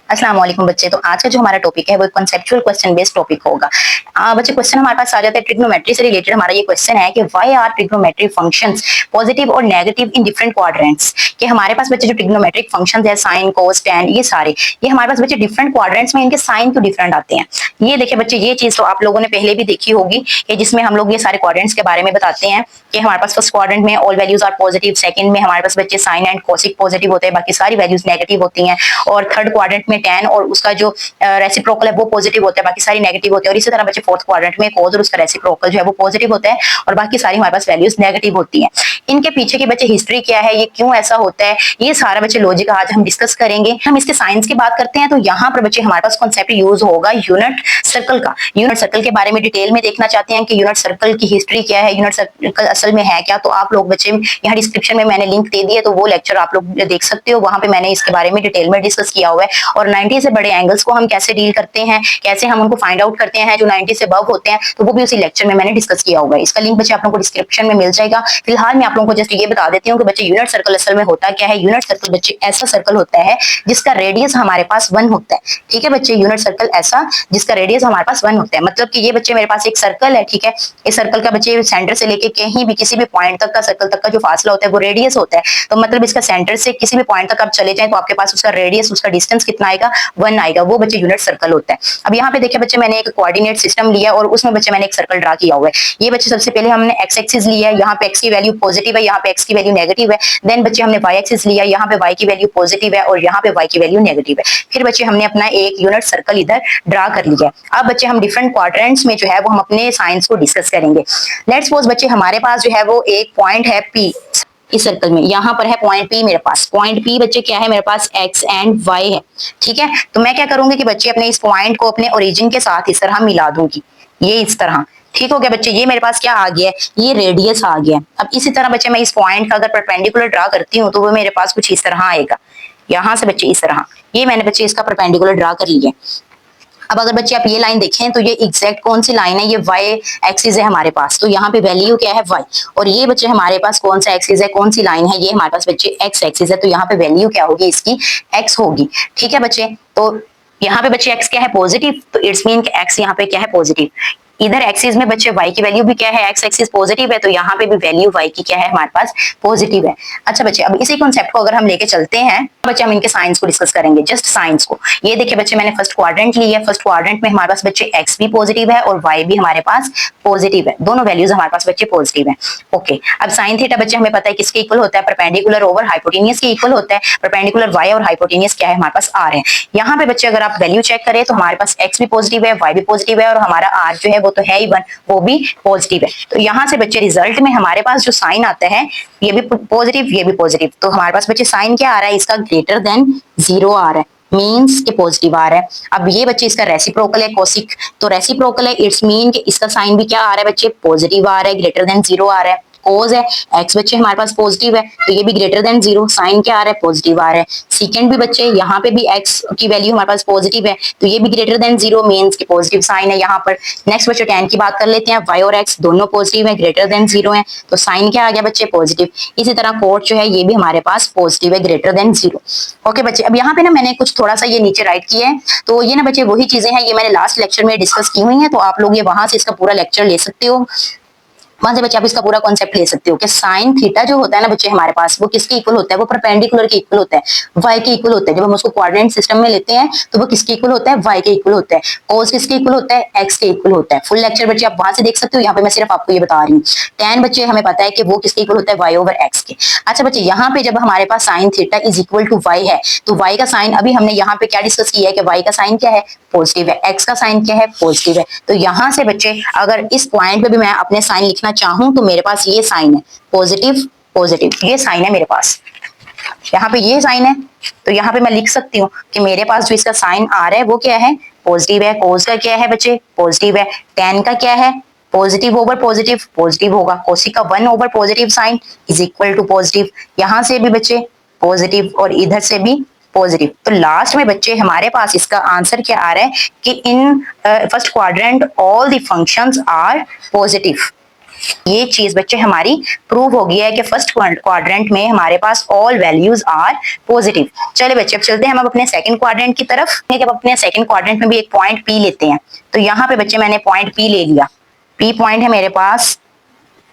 अस्सलाम वालेकुम बच्चे। तो आज का जो हमारा टॉपिक है वो कॉन्सेप्चुअल क्वेश्चन बेस्ड टॉपिक होगा। बच्चे क्वेश्चन हमारे पास आ जाता है ट्रिग्नोमेट्री से रिलेटेड। हमारा ये क्वेश्चन है कि why are trigonometry functions positive और नेगेटिव इन डिफरेंट क्वाड्रेंट्स। कि हमारे पास बच्चे जो ट्रिग्नोमेट्रिक फंक्शंस है साइन कोस टेन ये हमारे पास बच्चे डिफरेंट क्वाड्रेंट्स में इनके साइन क्यों डिफरेंट आते हैं। ये देखिए बच्चे ये चीज तो आप लोगों ने पहले भी देखी होगी कि जिसमें हम लोग ये सारे क्वाड्रेंट्स के बारे में बताते हैं कि हमारे पास फर्स्ट क्वाड्रेंट में all values are positive, second में हमारे पास बच्चे साइन एंड कोसिक पॉजिटिव होते हैं, बाकी सारी वैल्यूज नेगेटिव होती हैं, और थर्ड क्वाड्रेंट में टेन और उसका जो रेसिप्रोकल है वो पॉजिटिव होता है, बाकी सारी नेगेटिव होती है। और इसी तरह बच्चे फोर्थ क्वाड्रेंट में कोस और उसका रेसिप्रोकल जो है वो पॉजिटिव होता है और बाकी सारी हमारे पास वैल्यूज नेगेटिव होती हैं। इनके पीछे की बच्चे हिस्ट्री क्या है, ये क्यों ऐसा होता है, ये सारा बच्चे लॉजिक आज हम डिस्कस करेंगे। हम इसके साइंस की बात करते हैं तो यहाँ पर बच्चे हमारे पास कॉन्सेप्ट यूज होगा यूनिट सर्कल का। यूनिट सर्कल के बारे में डिटेल में देखना चाहते हैं कि यूनिट सर्कल की हिस्ट्री क्या है, यूनिट सर्कल असल में है क्या, तो आप लोग बच्चे यहाँ डिस्क्रिप्शन में मैंने लिंक दे दिया, तो वो लेक्चर आप लोग देख सकते हो। वहां पे मैंने इसके बारे में डिटेल में डिस्कस किया हुआ है। और 90 से बड़े एंगल्स को हम कैसे डील करते हैं, कैसे हम उनको फाइंड आउट करते हैं जो 90 से अबव होते हैं, तो वो भी उसी लेक्चर में मैंने डिस्कस किया होगा। इसका लिंक बच्चे आप लोगों को डिस्क्रिप्शन में मिल जाएगा। फिलहाल मैं आप लोगों को जस्ट ये बता देती हूँ कि बच्चे यूनिट सर्कल असल में होता क्या है। यूनिट सर्कल बच्चे ऐसा सर्कल होता है जिसका रेडियस हमारे पास 1 होता है। ठीक है बच्चे, यूनिट सर्कल ऐसा जिसका रेडियस हमारे पास 1 होता है। मतलब कि ये बच्चे मेरे पास एक सर्कल है, ठीक है, इस सर्कल का बच्चे सेंटर से लेके कहीं भी किसी भी पॉइंट तक का सर्कल तक का जो फासला होता है वो रेडियस होता है। तो मतलब इसका सेंटर से किसी भी पॉइंट तक आप चले जाएं तो आपके पास उसका रेडियस, उसका डिस्टेंस कितना आएगा, 1 आएगा। वो बच्चे यूनिट सर्कल होता है। अब यहाँ पे देखिए बच्चे मैंने एक कोऑर्डिनेट सिस्टम लिया और उसमें बच्चे मैंने एक सर्कल ड्रा किया हुआ है। ये बच्चे सबसे पहले हमने एक्स एक्सिस लिया है, यहाँ पे एक्स की वैल्यू पॉजिटिव है, यहाँ पे एक्स की वैल्यू नेगेटिव है। देन बच्चे हमने वाई एक्सिस लिया, यहाँ पे वाई की वैल्यू पॉजिटिव है और यहाँ पे वाई की वैल्यू नेगेटिव है। फिर बच्चे हमने अपना एक यूनिट सर्कल इधर ड्रा कर लिया। अब बच्चे हम डिफरेंट क्वाड्रेंट्स में जो है वो हम अपने साइंस को डिस्कस करेंगे। लेट्स सपोज बच्चे हमारे पास जो है वो एक पॉइंट है पी इस सर्कल में, यहाँ पर है पॉइंट पी मेरे पास। पॉइंट पी बच्चे क्या है, मेरे पास एक्स एंड वाई है। ठीक है, तो मैं क्या करूंगी कि बच्चे अपने इस पॉइंट को अपने ओरिजिन के साथ इस तरह मिला दूंगी, ये इस तरह। ठीक हो गया बच्चे, ये मेरे पास क्या आ गया है, ये रेडियस आ गया। अब इसी तरह बच्चे मैं इस पॉइंट का अगर परपेंडिकुलर ड्रा करती हूँ तो वो मेरे पास कुछ इस तरह आएगा, यहाँ से बच्चे इस तरह। ये मैंने बच्चे इसका परपेंडिकुलर ड्रा कर लिया। अब अगर बच्चे आप ये लाइन देखें तो ये एग्जैक्ट कौन सी लाइन है, ये वाई एक्सिस है हमारे पास, तो यहाँ पे वैल्यू क्या है वाई। और ये बच्चे हमारे पास कौन सा एक्सिस है, कौन सी लाइन है, ये हमारे पास बच्चे एक्स एक्सिस है, तो यहाँ पे वैल्यू क्या होगी इसकी, एक्स होगी। ठीक है बच्चे, तो यहाँ पे बच्चे एक्स क्या है पॉजिटिव, तो इट्स मीन कि एक्स यहाँ पे क्या है पॉजिटिव। इधर एक्सिस में बच्चे y की वैल्यू भी क्या है, एक्स एक्सिस पॉजिटिव है, तो यहाँ पे भी वैल्यू y की क्या है हमारे पास पॉजिटिव है। अच्छा बच्चे, अब इसी कॉन्सेप्ट को अगर हम लेके चलते हैं बच्चे हम इनके साइंस को डिस्कस करेंगे, जस्ट साइंस को। ये देखिए बच्चे मैंने फर्स्ट क्वाड्रेंट लिया है। फर्स्ट क्वाड्रेंट में हमारे पास बच्चे x भी पॉजिटिव है और y भी हमारे पास पॉजिटिव है, दोनों वैल्यूज हमारे पास बच्चे पॉजिटिव है। ओके, अब साइन थीटा बच्चे हमें पता है किसके इक्वल होता है, परपेंडिकुलर ओवर हाइपोटेनियस के इक्वल होता है। परपेंडिकुलर y और हाइपोटेनियस क्या है हमारे पास r है। यहाँ पे बच्चे अगर आप वैल्यू चेक करें तो हमारे पास x भी पॉजिटिव है, y भी पॉजिटिव है और हमारा r जो है वो तो है ही 1, वो भी पॉजिटिव है। तो यहाँ से बच्चे रिजल्ट में हमारे पास जो साइन आता है ये भी पॉजिटिव, ये भी पॉजिटिव, तो हमारे पास बच्चे साइन क्या आ रहा है, इसका ग्रेटर देन 0 आ रहा है, मीन्स के पॉजिटिव आ रहा है। अब ये बच्चे इसका रेसिप्रोकल है कोसिक, तो रेसिप्रोकल है इट्स मीन कि इसका साइन भी क्या आ रहा है बच्चे पॉजिटिव आ रहा है, ग्रेटर देन 0 आ रहा है। कोस है एक्स बच्चे हमारे पास पॉजिटिव है, तो ये भी ग्रेटर देन 0, साइन क्या आ रहा है पॉजिटिव आ रहा है। सेकंड भी बच्चे यहाँ पे भी एक्स की वैल्यू हमारे पास पॉजिटिव है, तो ये भी ग्रेटर देन 0 मीन्स कि पॉजिटिव साइन है यहाँ पर। नेक्स्ट बच्चे टेन की बात कर लेते हैं, वाई और एक्स दोनों पॉजिटिव है, ग्रेटर देन 0 है, तो साइन क्या आ गया बच्चे पॉजिटिव। इसी तरह कोट जो है ये भी हमारे पास पॉजिटिव है, ग्रेटर देन 0। ओके बच्चे, अब यहाँ पे ना मैंने कुछ थोड़ा सा ये नीचे राइट किया है, तो ये ना बच्चे वही चीजें हैं, ये मैंने लास्ट लेक्चर में डिस्कस की हुई है, तो आप लोग ये वहां से इसका पूरा लेक्चर ले सकते हो, वहां से बच्चे आप इसका पूरा कॉन्सेप्ट ले सकते हो कि साइन थीटा जो होता है ना बच्चे हमारे पास वो किसके इक्वल होता है, वो परपेंडिकुलर के इक्वल होता है, वाई के इक्वल होता है। जब हम उसको कोऑर्डिनेट सिस्टम में लेते हैं तो वो किसके इक्वल होता है, वाई के इक्वल होता है। कोस किसके इक्वल होता है, एक्स के इक्वल होता है। फुल लेक्चर बच्चे आप वहां से देख सकते हो, यहाँ पे मैं सिर्फ आपको ये बता रही हूँ। टेन बच्चे हमें पता है कि वो किसके इक्वल होता है, वाई ओवर एक्स के। अच्छा बच्चे, यहाँ पे जब हमारे पास sine theta is equal to y है, तो वाई का साइन अभी हमने यहाँ पे क्या डिस्कस किया है कि वाई का साइन क्या है पॉजिटिव है, एक्स का साइन क्या है पॉजिटिव है। तो यहाँ से बच्चे अगर इस पॉइंट पे भी मैं अपने साइन लिखना चाहूँ तो मेरे पास ये साइन है पॉजिटिव पॉजिटिव, ये साइन है मेरे पास, यहाँ पे ये साइन है, तो यहाँ पे मैं लिख सकती हूँ कि मेरे पास जो इसका साइन आ रहा है वो क्या है पॉजिटिव है। कोस का क्या है बच्चे पॉजिटिव है, टेन का क्या है पॉजिटिव ओवर पॉजिटिव, पॉजिटिव होगा। कोसिक का 1 over positive sine is equal to positive, यहाँ से भी बच्चे पॉजिटिव और इधर से भी पॉजिटिव। तो लास्ट में बच्चे हमारे पास इसका आंसर क्या आ रहा है कि in first quadrant all the functions are positive. ये चीज बच्चे हमारी प्रूव हो गई है कि फर्स्ट क्वाड्रेंट में हमारे पास ऑल वैल्यूज आर पॉजिटिव। चले बच्चे अब चलते हैं हम अपने सेकंड क्वाड्रेंट की तरफ। अब अपने सेकंड क्वाड्रेंट में भी एक पॉइंट पी लेते हैं। तो यहाँ पे बच्चे मैंने पॉइंट पी ले लिया। पी पॉइंट है मेरे पास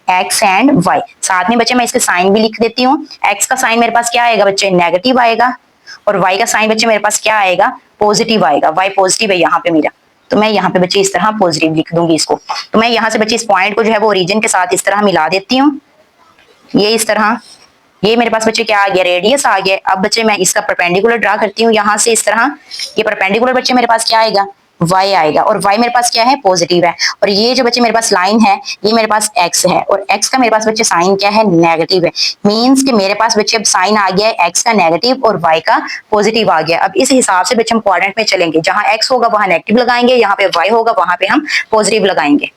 एक्स एंड वाई। साथ में बच्चे मैं इसके साइन भी लिख देती हूँ। एक्स का साइन मेरे पास क्या आएगा बच्चे, नेगेटिव आएगा, और वाई का साइन बच्चे मेरे पास क्या आएगा, पॉजिटिव आएगा। वाई पॉजिटिव है यहाँ पे मेरा, तो मैं यहाँ पे बच्चे इस तरह पॉजिटिव लिख दूंगी इसको। तो मैं यहाँ से बच्चे इस पॉइंट को जो है वो ओरिजिन के साथ इस तरह मिला देती हूँ। ये इस तरह, ये मेरे पास बच्चे क्या आ गया, रेडियस आ गया। अब बच्चे मैं इसका परपेंडिकुलर ड्रा करती हूँ यहाँ से इस तरह। ये परपेंडिकुलर बच्चे मेरे पास क्या आएगा, y आएगा, और y मेरे पास क्या है, पॉजिटिव है। और ये जो बच्चे मेरे पास लाइन है ये मेरे पास x है, और x का मेरे पास बच्चे साइन क्या है, नेगेटिव है। मींस कि मेरे पास बच्चे अब साइन आ गया है x का नेगेटिव और y का पॉजिटिव आ गया। अब इस हिसाब से बच्चे हम क्वाड्रेंट में चलेंगे, जहां x होगा वहां नेगेटिव लगाएंगे, यहाँ पे y होगा वहां पे हम पॉजिटिव लगाएंगे।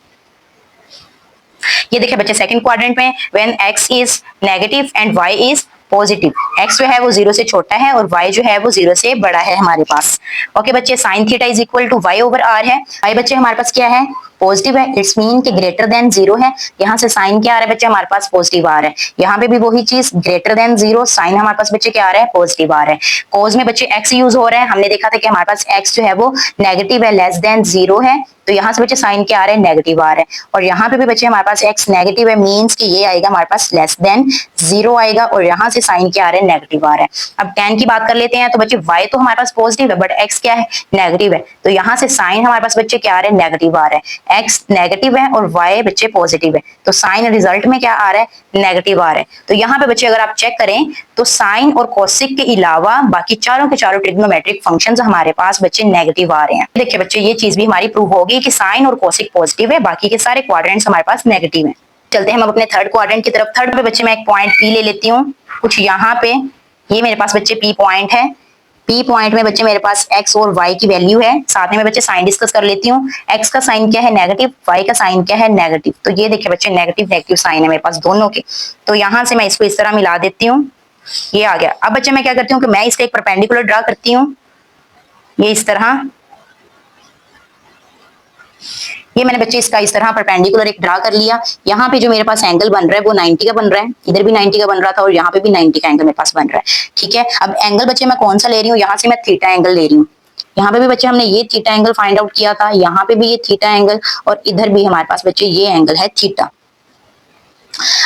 ये देखिए बच्चे सेकंड क्वाड्रेंट में when x is negative and y is positive, x जो है वो 0 से छोटा है और y जो है वो 0 से बड़ा है हमारे पास। ओके बच्चे, sine theta is equal to y over r है। y बच्चे हमारे पास क्या है, पॉजिटिव है, इट्स मीन कि ग्रेटर देन 0 है। यहाँ से साइन क्या आ रहा है बच्चे, हमारे पास पॉजिटिव आ रहा है। यहाँ पे भी वही चीज, ग्रेटर देन 0, साइन हमारे पास बच्चे क्या आ रहा है, पॉजिटिव आ रहा है। कोज में बच्चे x यूज हो रहा है। हमने देखा था कि हमारे पास x जो है वो नेगेटिव है, लेस देन 0 है, तो यहाँ से बच्चे साइन क्या आ रहा है, नेगेटिव आ रहा है। और यहाँ पे भी बच्चे हमारे पास x नेगेटिव है, मींस कि ये आएगा हमारे पास लेस देन 0 आएगा, और यहाँ से साइन क्या आ रहा है, नेगेटिव आ रहा है। अब tan की बात कर लेते हैं। तो बच्चे y तो हमारे पास पॉजिटिव है बट x क्या है, नेगेटिव है, तो यहाँ से साइन हमारे पास बच्चे क्या आ रहा है, नेगेटिव आ रहा है। x नेगेटिव है और y बच्चे पॉजिटिव है, तो साइन रिजल्ट में क्या आ रहा है, नेगेटिव आ रहा है। तो यहाँ पे बच्चे अगर आप चेक करें तो साइन और कोसिक के अलावा बाकी चारों के चारों ट्रिग्नोमेट्रिक फंक्शंस हमारे पास बच्चे नेगेटिव आ रहे हैं। देखिए बच्चे ये चीज भी हमारी प्रूव होगी कि साइन और कोसिक पॉजिटिव है, बाकी के सारे क्वाड्रेंट्स हमारे पास नेगेटिव हैं। चलते हैं हम अपने थर्ड क्वाड्रेंट की तरफ। थर्ड पे बच्चे मैं एक पॉइंट पी ले लेती हूँ कुछ यहाँ पे। ये मेरे पास बच्चे पी पॉइंट है। पी पॉइंट में बच्चे मेरे पास x और y की वैल्यू है। साथ में बच्चे साइन डिस्कस कर लेती हूँ। x का साइन क्या है, नेगेटिव, y का साइन क्या है, नेगेटिव। तो ये देखिए बच्चे नेगेटिव नेगेटिव साइन है मेरे पास दोनों के। तो यहाँ से मैं इसको इस तरह मिला देती हूँ, ये आ गया। अब बच्चे मैं क्या करती हूँ कि मैं इसका एक परपेंडिकुलर ड्रा करती हूँ, ये इस तरह। ये मैंने बच्चे इसका इस तरह परपेंडिकुलर एक ड्रा कर लिया। यहाँ पे जो मेरे पास एंगल बन रहा है वो 90 का बन रहा है, इधर भी 90 का बन रहा था और यहाँ पे भी 90 का एंगल मेरे पास बन रहा है। ठीक है, अब एंगल बच्चे मैं कौन सा ले रही हूँ, यहाँ से मैं थीटा एंगल ले रही हूँ। यहाँ पे भी बच्चे हमने ये थीटा एंगल फाइंड आउट किया था, यहाँ पे भी ये थीटा एंगल, और इधर भी हमारे पास बच्चे ये एंगल है थीटा।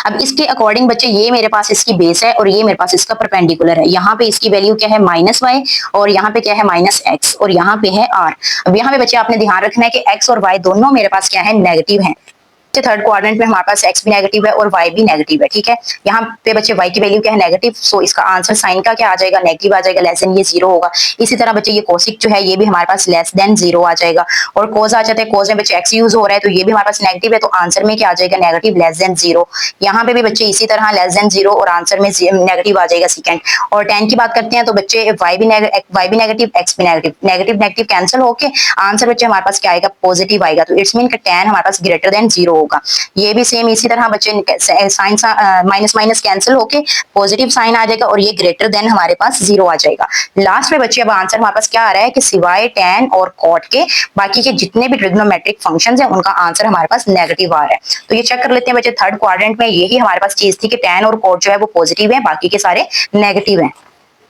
अब इसके अकॉर्डिंग बच्चे ये मेरे पास इसकी बेस है और ये मेरे पास इसका परपेंडिकुलर है। यहाँ पे इसकी वैल्यू क्या है, -y, और यहाँ पे क्या है, -x, और यहाँ पे है r। अब यहाँ पे बच्चे आपने ध्यान रखना है कि x और y दोनों मेरे पास क्या है, नेगेटिव है। थर्ड क्वाड्रेंट में हमारे पास x भी नेगेटिव है और y भी नेगेटिव है। ठीक है, यहाँ पे बच्चे y की वैल्यू क्या है, नेगेटिव, सो इसका आंसर साइन का क्या आ जाएगा, नेगेटिव आ जाएगा, लेस देन ये 0 होगा। इसी तरह बच्चे ये कोसिक जो है ये भी हमारे पास लेस देन 0 आ जाएगा, और कोस आ जाता है, कोस में बच्चे x यूज हो रहा है तो ये भी हमारे पास नेगेटिव है, तो आंसर में क्या आ जाएगा, नेगेटिव, लेस देन 0। यहाँ पे भी बच्चे इसी तरह लेस देन 0 और आंसर में नेगेटिव आ जाएगा सेकंड। और tan की बात करते हैं तो बच्चे y भी नेगेटिव, x भी नेगेटिव, नेगेटिव नेगेटिव कैंसिल होके आंसर बच्चे हमारे पास क्या आएगा, पॉजिटिव आएगा। तो इट्स मीन कि tan हमारे पास ग्रेटर देन 0 होगा। ये भी सेम इसी तरह बच्चे साइन माइनस माइनस कैंसिल होके पॉजिटिव साइन आ जाएगा और ये ग्रेटर देन हमारे पास 0 आ जाएगा। लास्ट में बच्चे अब आंसर हमारे पास क्या आ रहा है कि सिवाय tan और cot के बाकी के जितने भी ट्रिग्नोमेट्रिक फंक्शंस हैं उनका आंसर हमारे पास नेगेटिव आ रहा है। तो ये चेक कर लेते हैं बच्चे, थर्ड क्वाड्रेंट में यही हमारे पास चीज थी कि tan और cot जो है वो पॉजिटिव है, बाकी के सारे नेगेटिव हैं।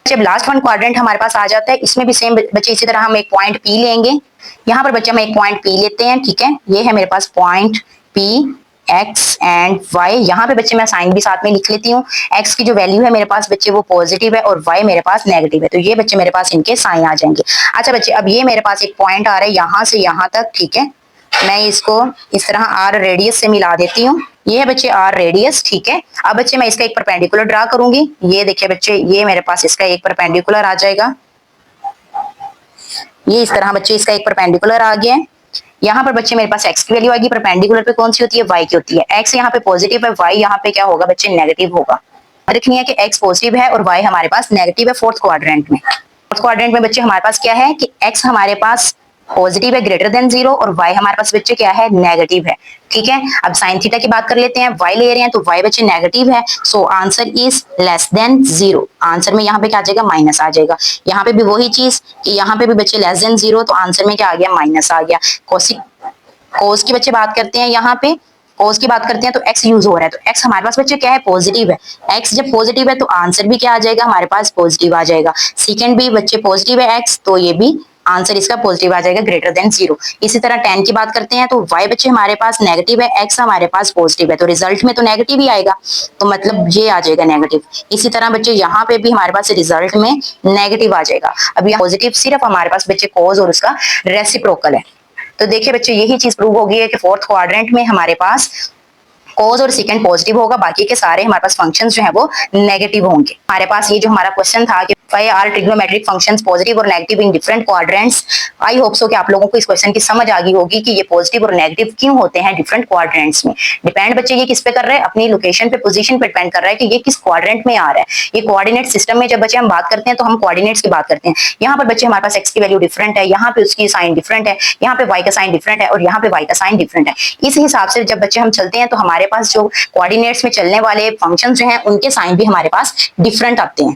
जब लास्ट वन क्वाड्रेंट हमारे पास आ जाता है, इसमें भी सेम बच्चे इसी तरह हम एक पॉइंट पी लेंगे। यहाँ पर बच्चे हम एक पॉइंट पी लेते हैं। ठीक है, ये है मेरे पास point P, x and y। यहाँ पे बच्चे मैं साइन भी साथ में लिख लेती हूँ। x की जो वैल्यू है मेरे पास बच्चे वो पॉजिटिव है और y मेरे पास नेगेटिव है, तो ये बच्चे मेरे पास इनके साइन आ जाएंगे। अच्छा बच्चे, अब ये मेरे पास एक पॉइंट आ रहा है यहाँ से यहाँ तक। ठीक है, मैं इसको इस तरह r रेडियस से मिला देती हूँ। ये है बच्चे r रेडियस। ठीक है, अब बच्चे मैं इसका एक परपेंडिकुलर ड्रा करूंगी। ये देखिए बच्चे, ये मेरे पास इसका एक परपेंडिकुलर आ जाएगा, ये इस तरह बच्चे इसका एक परपेंडिकुलर आ गया है। यहाँ पर बच्चे मेरे पास x की वैल्यू आएगी, परपेंडिकुलर पे कौन सी होती है, y की होती है। x यहाँ पे पॉजिटिव है, y यहाँ पे क्या होगा बच्चे, नेगेटिव होगा। देखनी है कि x पॉजिटिव है और y हमारे पास नेगेटिव है फोर्थ क्वाड्रेंट में। फोर्थ क्वाड्रेंट में बच्चे हमारे पास क्या है कि x हमारे पास पॉजिटिव है, ग्रेटर देन 0, और y हमारे पास बच्चे क्या है, नेगेटिव है। ठीक है, अब साइन थीटा की बात कर लेते हैं। y ले रहे हैं तो y बच्चे नेगेटिव है, so answer is less than 0। Answer में यहाँ पे क्या आ जाएगा, माइनस आ जाएगा। यहाँ पे भी वही चीज कि यहाँ पे भी बच्चे लेस देन 0, तो आंसर में क्या आ गया, माइनस आ गया। कोस की बच्चे बात करते हैं यहाँ पे कॉज की बात करते हैं तो एक्स यूज हो रहा है, तो एक्स हमारे पास बच्चे क्या है, पॉजिटिव है। एक्स जब पॉजिटिव है तो आंसर भी क्या आ जाएगा, हमारे पास पॉजिटिव आ जाएगा। सेकंड भी बच्चे पॉजिटिव है एक्स, तो ये भी आंसर इसका पॉजिटिव आ जाएगा, ग्रेटर देन 0। इसी तरह 10 की बात करते हैं तो y बच्चे हमारे पास नेगेटिव है, x हमारे पास पॉजिटिव है, तो रिजल्ट में तो नेगेटिव ही आएगा, तो मतलब ये आ जाएगा नेगेटिव। इसी तरह बच्चे यहाँ पे भी हमारे पास रिजल्ट में नेगेटिव आ जाएगा। अब यहाँ पॉजिटिव सिर्फ हमारे पास बच्चे कॉज और उसका रेसिप्रोकल है। तो देखिए बच्चे यही चीज प्रूव होगी है कि फोर्थ क्वाड्रेंट में हमारे पास कॉज और सेकंड पॉजिटिव होगा, बाकी के सारे हमारे पास फंक्शंस जो है वो नेगेटिव होंगे। हमारे पास ये जो हमारा क्वेश्चन था कि why are trigonometric functions positive और negative in different quadrants. I hope so कि आप लोगों को इस क्वेश्चन की समझ आ गई होगी कि ये पॉजिटिव और नेगेटिव क्यों होते हैं डिफरेंट क्वाड्रेंट्स में। डिपेंड बच्चे ये किस पे कर रहे हैं, अपनी लोकेशन पे, पोजीशन पे डिपेंड कर रहा है कि ये किस क्वाड्रेंट में आ रहा है। ये कोऑर्डिनेट सिस्टम में जब बच्चे हम बात करते हैं तो हम कोऑर्डिनेट्स की बात करते हैं। यहाँ पर बच्चे हमारे पास एक्स की वैल्यू डिफरेंट है, यहाँ पे उसकी साइन डिफरेंट है, यहाँ पे वाई का साइन डिफरेंट है और यहाँ पे वाई का साइन डिफरेंट है। इस हिसाब से जब बच्चे हम चलते हैं तो हमारे पास जो कोऑर्डिनेट्स में चलने वाले फंक्शंस जो हैं उनके साइन भी हमारे पास डिफरेंट आते हैं।